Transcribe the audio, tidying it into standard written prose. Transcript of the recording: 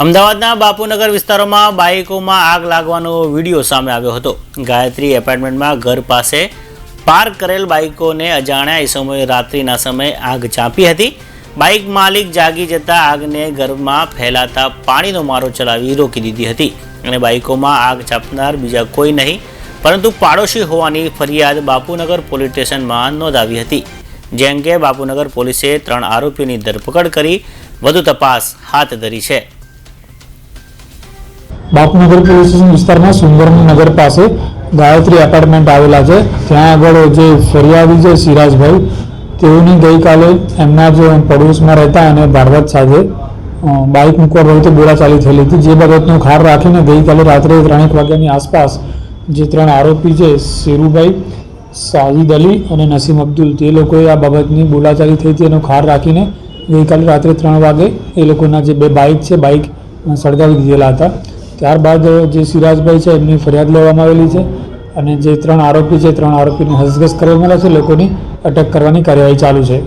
અમદાવાદના બાપુનગર વિસ્તારોમાં બાઇકોમાં આગ લાગવાનો વિડીયો સામે આવ્યો હતો। ગાયત્રી એપાર્ટમેન્ટમાં ઘર પાસે પાર્ક કરેલ બાઇકોને અજાણ્યા ઇસમોએ રાત્રિના સમયે આગ ચાંપી હતી। બાઇક માલિક જાગી જતા આગને ઘરમાં ફેલાતા પાણીનો મારો ચલાવી રોકી દીધી હતી અને બાઇકોમાં આગ ચાંપનાર બીજા કોઈ નહીં પરંતુ પાડોશી હોવાની ફરિયાદ બાપુનગર પોલીસ સ્ટેશનમાં નોંધાવી હતી। જે અંગે બાપુનગર પોલીસે 3 આરોપીની ધરપકડ કરી વધુ તપાસ હાથ ધરી છે। बापूनगर पोलीस स्टेशन विस्तार में सुंदरम नगर पास गायत्री एपार्टमेंट आवेला है। त्या आगळ जे फरियादी है सिराजभाई तेओनी गई काले एमना जो पड़ोस में रहता है भारवत साथे बाइक मूकवा बाबते बोलाचाली थयेली हती। जे बाबतनो खार राखीने गई काले रात्रे 3 वाग्यानी आसपास जे 3 आरोपी है शेरूभाई, साजिद अली और नसीम अब्दुल ते लोकोए आ बाबतनी बोलाचाली थई हती एनो खार राखीने गई काले रात्रे 3 वागे ए लोकोना जे 2 बाइक है बाइक सळगावी दीधेला हता। त्यारबाद जे सिराजभाई है एमनी फरियाद लेवामां आवेली है और जे 3 आरोपी है 3 आरोपी ने हस्तगत करवामां आवेला छे। लोकोनी अटक करवानी कार्यवाही चालू है।